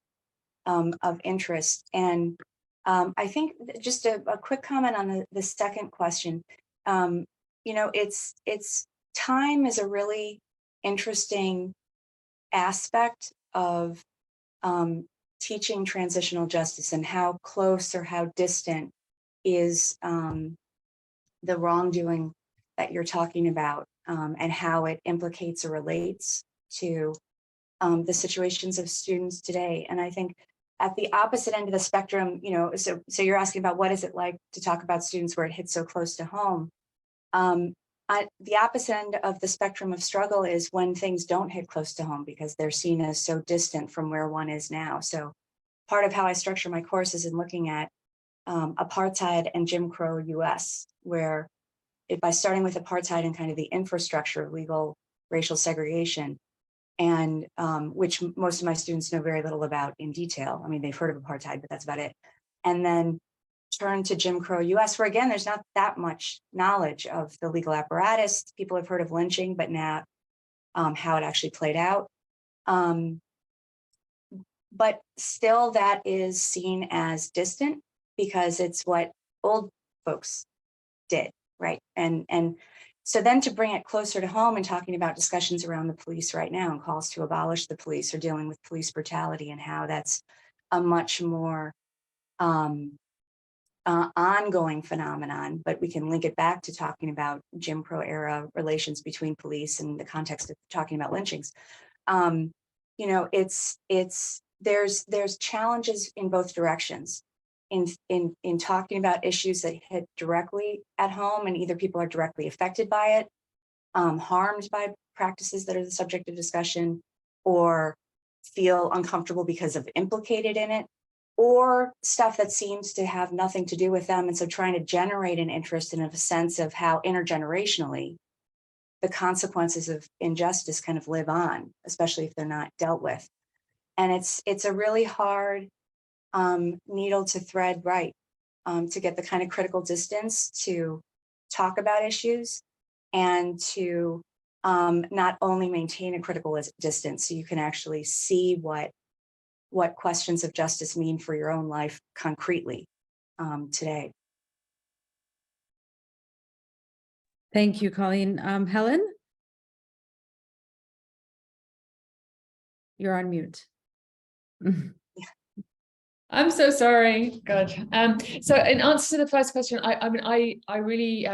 of interest. And I think just a quick comment on the second question. It's time is a really interesting aspect of teaching transitional justice, and how close or how distant is the wrongdoing that you're talking about, and how it implicates or relates to the situations of students today. And I think at the opposite end of the spectrum, so you're asking about what is it like to talk about students where it hits so close to home. The opposite end of the spectrum of struggle is when things don't hit close to home because they're seen as so distant from where one is now. So part of how I structure my course is in looking at apartheid and Jim Crow US, where by starting with apartheid and kind of the infrastructure of legal racial segregation, and which most of my students know very little about in detail. I mean, they've heard of apartheid, but that's about it. And then turn to Jim Crow US, where again, there's not that much knowledge of the legal apparatus. People have heard of lynching, but not how it actually played out. but still that is seen as distant because it's what old folks did, right? And so then to bring it closer to home and talking about discussions around the police right now and calls to abolish the police or dealing with police brutality and how that's a much more ongoing phenomenon, but we can link it back to talking about Jim Crow era relations between police and the context of talking about lynchings. You know, there's challenges in both directions in talking about issues that hit directly at home, and either people are directly affected by it, harmed by practices that are the subject of discussion, or feel uncomfortable because of implicated in it, or stuff that seems to have nothing to do with them. And so trying to generate an interest and a sense of how intergenerationally the consequences of injustice kind of live on, especially if they're not dealt with. And it's a really hard needle to thread right, to get the kind of critical distance to talk about issues and to not only maintain a critical distance so you can actually see what questions of justice mean for your own life concretely today. Thank you, Colleen. Helen? You're on mute. I'm so sorry. God. So in answer to the first question, I mean, I really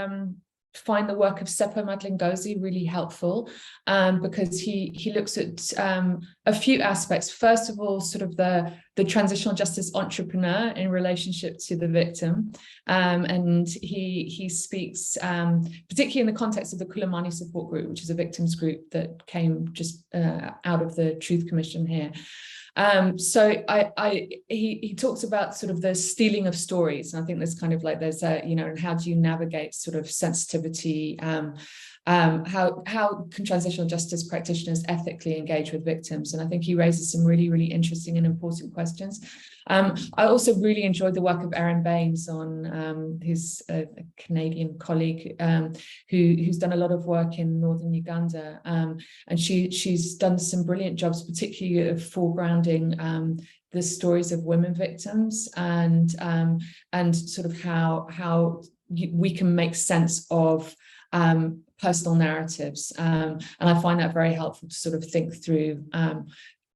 find the work of Seppo Madlingozi really helpful because he looks at a few aspects. First of all, sort of the transitional justice entrepreneur in relationship to the victim, and he speaks particularly in the context of the Kulamani support group, which is a victims group that came just out of the Truth Commission here. So he talks about sort of the stealing of stories, and I think there's kind of like there's a, you know, and how do you navigate sort of sensitivity, how can transitional justice practitioners ethically engage with victims, and I think he raises some really interesting and important questions. I also really enjoyed the work of Erin Baines on his Canadian colleague who's done a lot of work in northern Uganda, and she's done some brilliant jobs, particularly of foregrounding the stories of women victims and sort of how we can make sense of personal narratives, and I find that very helpful to sort of think through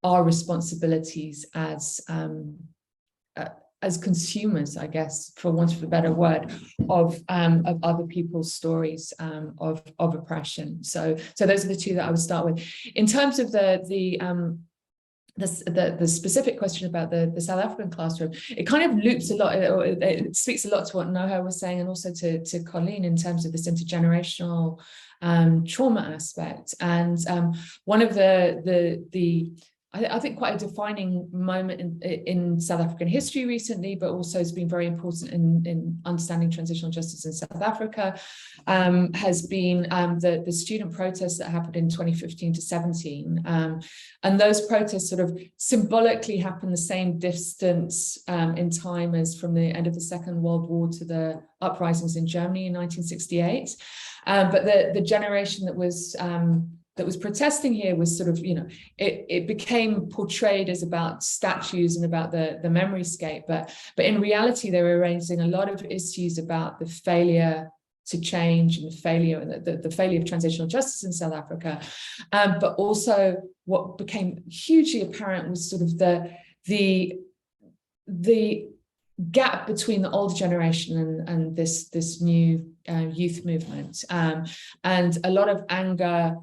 our responsibilities as consumers, I guess, for want of a better word, of other people's stories of oppression. So those are the two that I would start with. In terms of the specific question about the South African classroom, it kind of loops a lot, or it speaks a lot to what Noha was saying, and also to Colleen in terms of this intergenerational trauma aspect. And one of I think quite a defining moment in South African history recently, but also has been very important in understanding transitional justice in South Africa, has been the student protests that happened in 2015 to 17. And those protests sort of symbolically happen the same distance in time as from the end of the Second World War to the uprisings in Germany in 1968. But the generation that was protesting here was sort of, you know, it became portrayed as about statues and about the memoryscape, but in reality they were raising a lot of issues about the failure to change and the failure of transitional justice in South Africa, but also what became hugely apparent was sort of the gap between the older generation and this new youth movement, and a lot of anger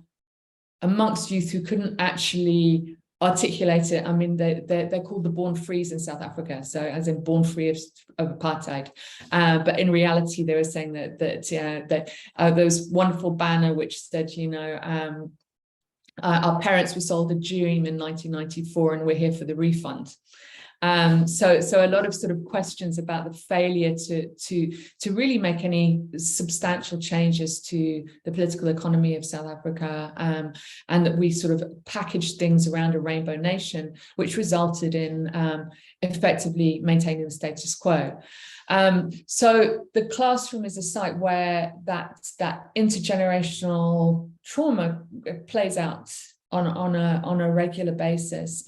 amongst youth who couldn't actually articulate it. I mean, they're called the born frees in South Africa, so as in born free of apartheid. But in reality, they were saying that there was wonderful banner which said, you know, our parents were sold a dream in 1994, and we're here for the refund. So a lot of sort of questions about the failure to really make any substantial changes to the political economy of South Africa, and that we sort of packaged things around a rainbow nation, which resulted in effectively maintaining the status quo. So the classroom is a site where that intergenerational trauma plays out on a regular basis,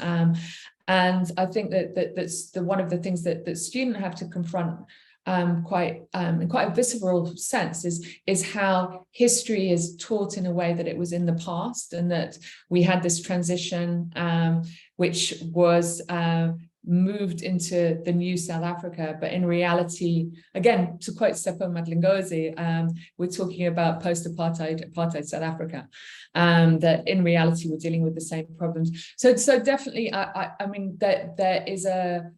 And I think that's one of the things that students have to confront in quite a visceral sense is how history is taught in a way that it was in the past, and that we had this transition which was moved into the new South Africa, but in reality, again, to quote Seppo Madlingozi, we're talking about post-apartheid South Africa, that in reality we're dealing with the same problems. So definitely, I mean that there is a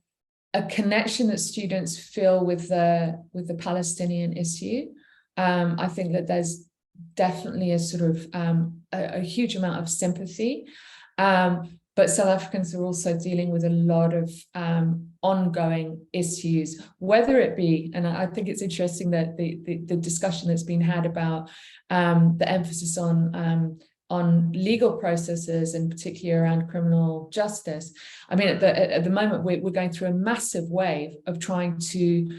connection that students feel with the Palestinian issue. I think that there's definitely a sort of a huge amount of sympathy. But South Africans are also dealing with a lot of ongoing issues, whether it be, and I think it's interesting that the discussion that's been had about the emphasis on legal processes, and particularly around criminal justice. I mean, at the moment, we're going through a massive wave of trying to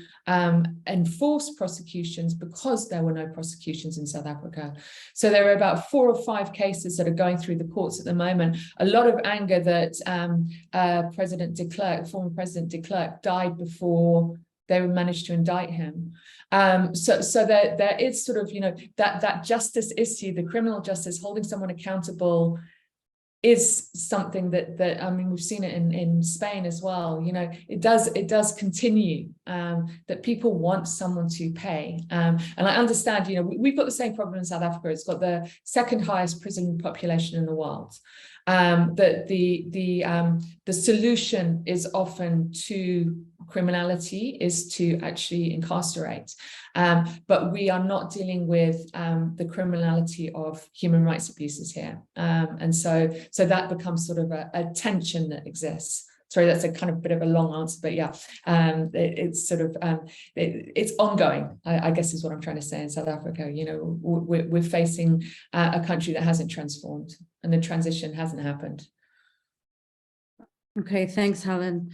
enforce prosecutions because there were no prosecutions in South Africa. So there are about 4 or 5 cases that are going through the courts at the moment. A lot of anger that former President de Klerk died before they managed to indict him. So there is sort of, you know, that justice issue, the criminal justice, holding someone accountable, is something that I mean, we've seen it in Spain as well. You know, it does continue, that people want someone to pay. And I understand, you know, we've got the same problem in South Africa. It's got the 2nd highest prison population in the world. That the solution is often to criminality, is to actually incarcerate, but we are not dealing with the criminality of human rights abuses here, and so that becomes sort of a tension that exists. Sorry, that's a kind of bit of a long answer, but yeah, it's sort of it's ongoing, I guess is what I'm trying to say in South Africa. You know, we're facing a country that hasn't transformed, and the transition hasn't happened. Okay, thanks, Helen.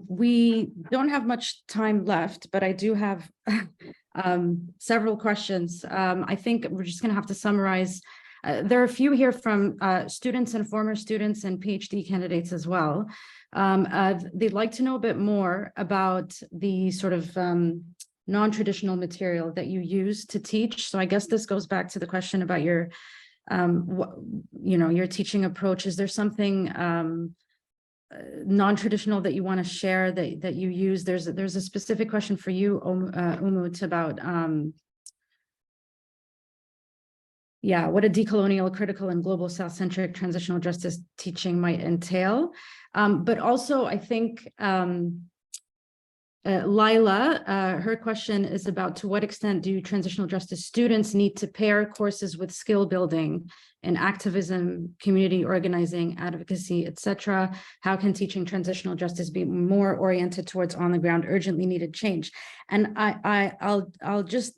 We don't have much time left, but I do have several questions. I think we're just going to have to summarize. There are a few here from students and former students and PhD candidates as well. They'd like to know a bit more about the sort of non-traditional material that you use to teach. So I guess this goes back to the question about your, you know, your teaching approach. Is there something non-traditional that you want to share that you use? There's a specific question for you, Umut, about what a decolonial, critical, and global South-centric transitional justice teaching might entail. But also, I think Lila, her question is about, to what extent do transitional justice students need to pair courses with skill building in activism, community organizing, advocacy, etc.? How can teaching transitional justice be more oriented towards on-the-ground, urgently needed change? And I'll just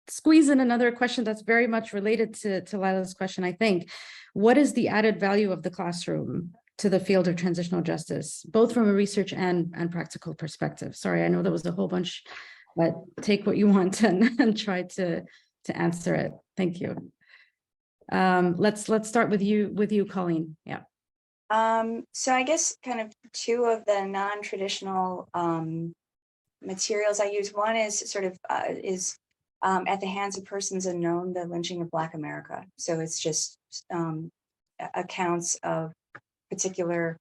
squeeze in another question that's very much related to Lila's question, I think. What is the added value of the classroom to the field of transitional justice, both from a research and practical perspective? Sorry, I know that was a whole bunch, but take what you want and try to answer it. Thank you. Let's start with you, Colleen. Yeah. So I guess kind of 2 of the non-traditional materials I use. One is sort of at the hands of persons unknown, the lynching of Black America. So it's just accounts of particular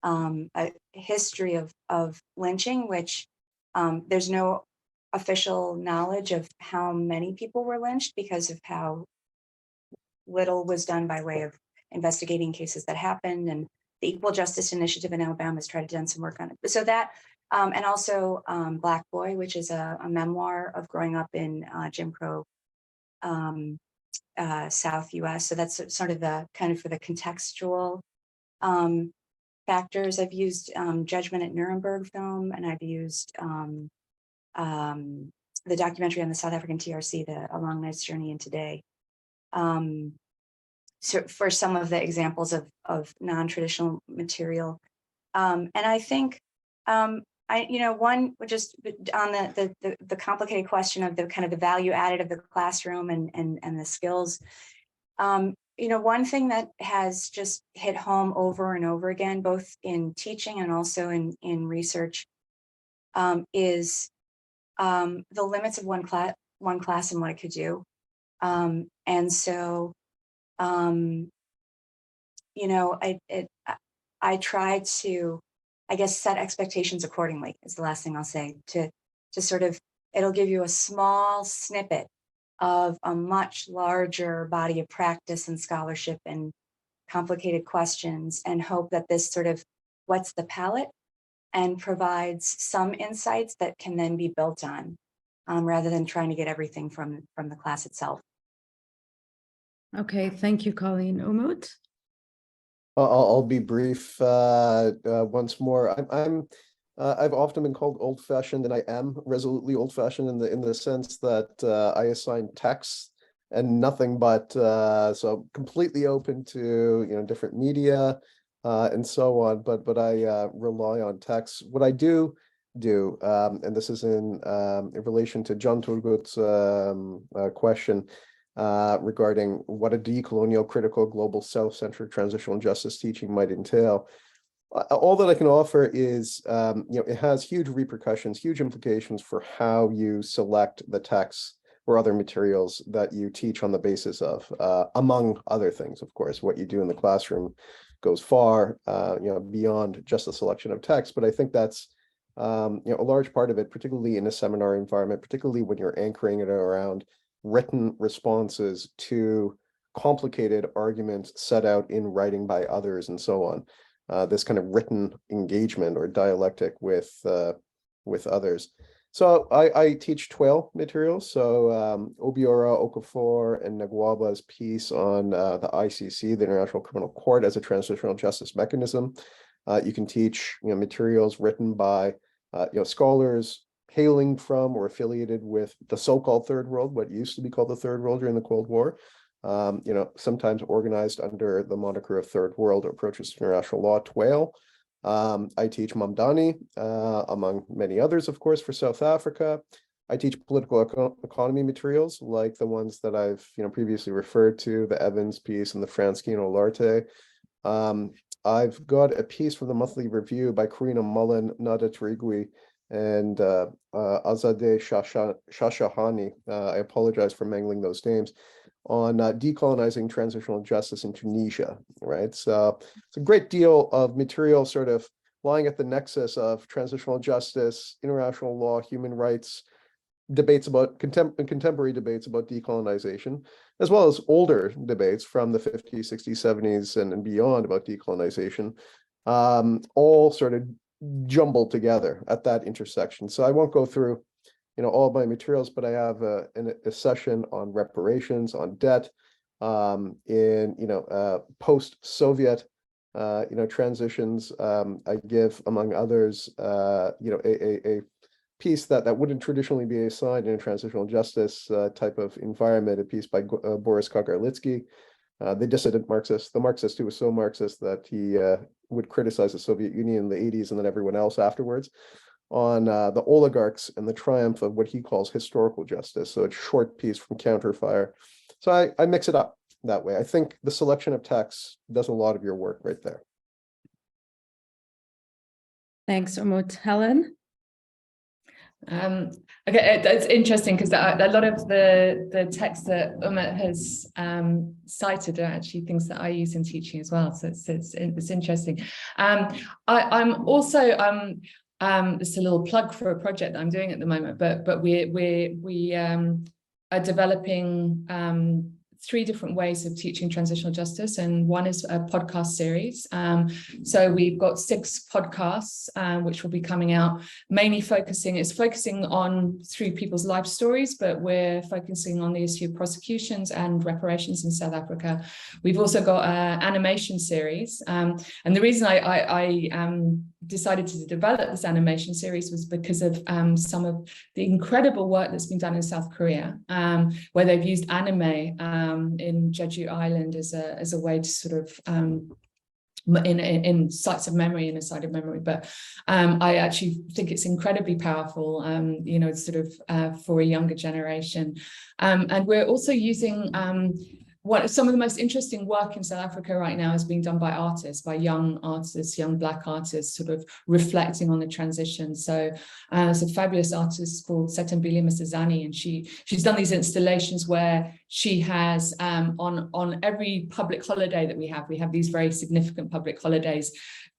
a history of lynching, which there's no official knowledge of how many people were lynched because of how little was done by way of investigating cases that happened. And the Equal Justice Initiative in Alabama has tried to do some work on it. So that, and also Black Boy, which is a memoir of growing up in Jim Crow South US. So that's sort of the kind of for the contextual factors. I've used Judgment at Nuremberg film, and I've used the documentary on the South African TRC, A Long Night's Journey into Day. So for some of the examples of non-traditional material. And I think, one, just on the complicated question of the kind of the value added of the classroom and the skills, one thing that has just hit home over and over again, both in teaching and also in research, is the limits of one class and what it could do. And so, I try to, I guess, set expectations accordingly is the last thing I'll say, to sort of, it'll give you a small snippet of a much larger body of practice and scholarship and complicated questions, and hope that this sort of whets the palate and provides some insights that can then be built on, rather than trying to get everything from the class itself. Okay, thank you, Colleen. Umut? I'll be brief once more. I've often been called old-fashioned, and I am resolutely old-fashioned in the sense that I assign texts and nothing but, so completely open to different media and so on. But I rely on texts. What I do, and this is in relation to John Turgut's question regarding what a decolonial, critical, global, self-centered transitional justice teaching might entail. All that I can offer is, it has huge repercussions, huge implications for how you select the texts or other materials that you teach on the basis of, among other things. Of course, what you do in the classroom goes far, beyond just the selection of text. But I think that's, a large part of it, particularly in a seminar environment, particularly when you're anchoring it around written responses to complicated arguments set out in writing by others and so on. This kind of written engagement or dialectic with others. So I teach TWAIL materials. So Obiora, Okafor, and Nagwaba's piece on the ICC, the International Criminal Court, as a transitional justice mechanism. You can teach materials written by scholars hailing from or affiliated with the so-called Third World, what used to be called the Third World during the Cold War. Sometimes organized under the moniker of Third World Approaches to International Law, TWAIL. I teach Mamdani, among many others, of course, for South Africa. I teach political economy materials like the ones that I've previously referred to, the Evans piece and the Franskino Olarte. I've got a piece from the Monthly Review by Karina Mullen, Nada Tarigui, and Azadeh Shashahani. I apologize for mangling those names, on decolonizing transitional justice in Tunisia, right? So it's a great deal of material sort of lying at the nexus of transitional justice, international law, human rights, debates about contemporary debates about decolonization, as well as older debates from the 50s, 60s, 70s, and beyond about decolonization, all sort of jumbled together at that intersection. So I won't go through all of my materials, but I have a session on reparations, on debt, in post-Soviet transitions. I give, among others, a piece that wouldn't traditionally be assigned in a transitional justice type of environment, a piece by Boris Kagarlitsky, the dissident Marxist, the Marxist who was so Marxist that he would criticize the Soviet Union in the 80s and then everyone else afterwards, on the oligarchs and the triumph of what he calls historical justice. So it's a short piece from Counterfire. So I mix it up that way. I think the selection of texts does a lot of your work right there. Thanks, Umut. Helen? Okay, it's interesting because a lot of the texts that Umut has cited are actually things that I use in teaching as well. So it's interesting. I'm also just a little plug for a project that I'm doing at the moment, but we are developing 3 different ways of teaching transitional justice, and one is a podcast series. So we've got 6 podcasts which will be coming out, mainly focusing on 3 people's life stories, but we're focusing on the issue of prosecutions and reparations in South Africa. We've also got an animation series, and the reason I decided to develop this animation series was because of some of the incredible work that's been done in South Korea, where they've used anime in Jeju Island as a way to sort of in sites of memory, in a site of memory. But I actually think it's incredibly powerful, sort of for a younger generation. And we're also using some of the most interesting work in South Africa right now is being done by artists, by young artists, young Black artists, sort of reflecting on the transition. So there's a fabulous artist called Setembile Msizani, and she's done these installations where she has on every public holiday that we have these very significant public holidays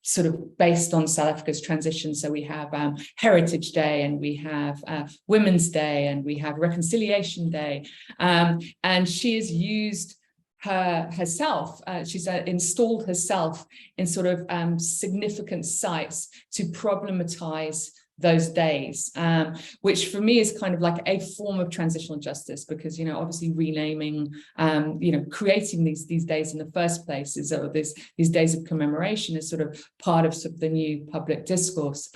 sort of based on South Africa's transition. So we have Heritage Day, and we have Women's Day, and we have Reconciliation Day. And she has used herself, she's installed herself in sort of significant sites to problematize those days, which for me is kind of like a form of transitional justice, because, you know, obviously renaming, you know, creating these days in the first place is, or these days of commemoration is sort of part of the new public discourse.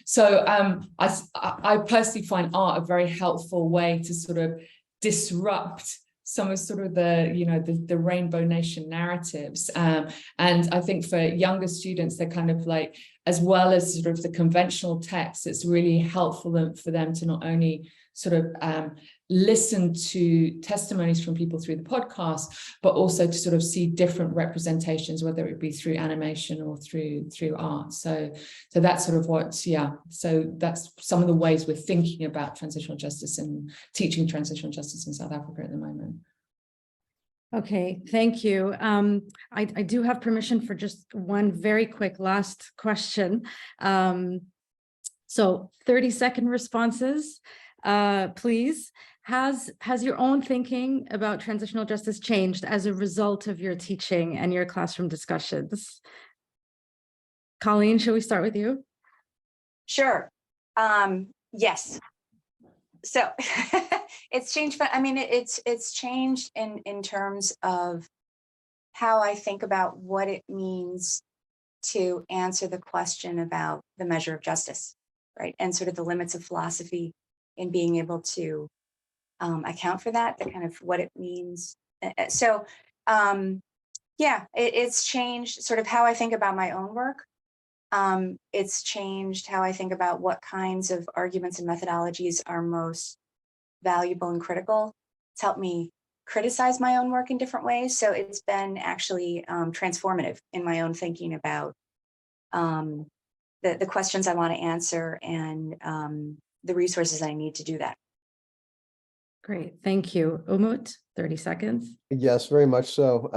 So I personally find art a very helpful way to sort of disrupt some of sort of the, you know, the Rainbow Nation narratives. And I think for younger students, they're kind of like, as well as sort of the conventional text, it's really helpful for them to not only sort of listen to testimonies from people through the podcast, but also to sort of see different representations, whether it be through animation or through art. So that's sort of what, yeah. So that's some of the ways we're thinking about transitional justice and teaching transitional justice in South Africa at the moment. Okay, thank you. I do have permission for just one very quick last question. So 30-second responses, please. Has your own thinking about transitional justice changed as a result of your teaching and your classroom discussions? Colleen, shall we start with you? Sure. Yes. So it's changed, but I mean, it's changed in terms of how I think about what it means to answer the question about the measure of justice, right? And sort of the limits of philosophy in being able to account for that, the kind of what it means. So yeah, it's changed sort of how I think about my own work. It's changed how I think about what kinds of arguments and methodologies are most valuable and critical. It's helped me criticize my own work in different ways. So it's been actually transformative in my own thinking about the questions I want to answer and the resources I need to do that. Great, thank you. Umut, 30 seconds. Yes, very much so.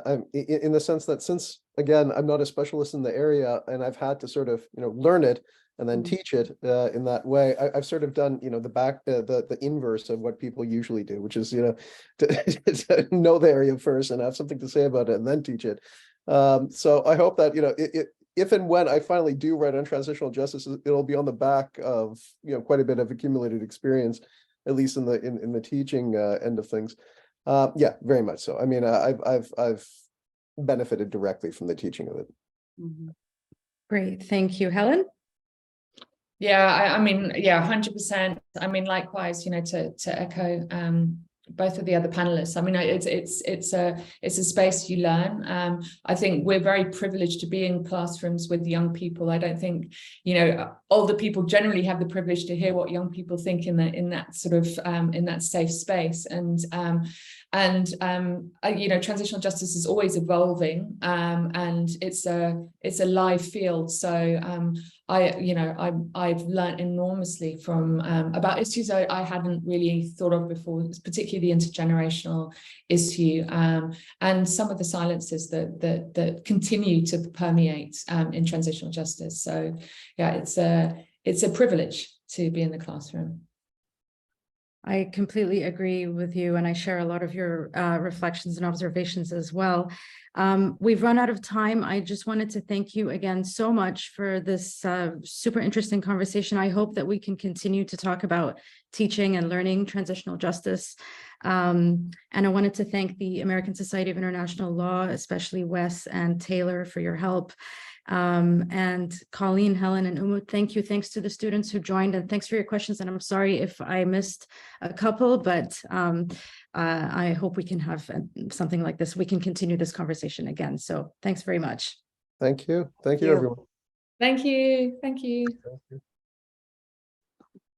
I'm in the sense that, since, again, I'm not a specialist in the area and I've had to sort of, you know, learn it and then teach it in that way, I've sort of done, you know, the inverse of what people usually do, which is, you know, to know the area first and have something to say about it and then teach it. So I hope that, you know, if and when I finally do write on transitional justice, it'll be on the back of, you know, quite a bit of accumulated experience, at least in the teaching end of things. Yeah, very much so. I mean, I've benefited directly from the teaching of it. Mm-hmm. Great, thank you. Helen? Yeah, I mean, yeah, 100%. I mean, likewise, you know, to echo both of the other panelists. I mean, it's a space you learn. I think we're very privileged to be in classrooms with young people. I don't think, you know, older people generally have the privilege to hear what young people think in that sort of in that safe space. And you know, transitional justice is always evolving, and it's a live field. So I've learned enormously from about issues I hadn't really thought of before, particularly the intergenerational issue, and some of the silences that continue to permeate in transitional justice. So yeah, it's a privilege to be in the classroom. I completely agree with you, and I share a lot of your reflections and observations as well. We've run out of time. I just wanted to thank you again so much for this super interesting conversation. I hope that we can continue to talk about teaching and learning transitional justice. And I wanted to thank the American Society of International Law, especially Wes and Taylor, for your help. And Colleen, Helen, and Umut, thank you. Thanks to the students who joined, and thanks for your questions. And I'm sorry if I missed a couple, but I hope we can have something like this. We can continue this conversation again. So thanks very much. Thank you. Thank you, everyone. Thank you. Thank you. Thank you.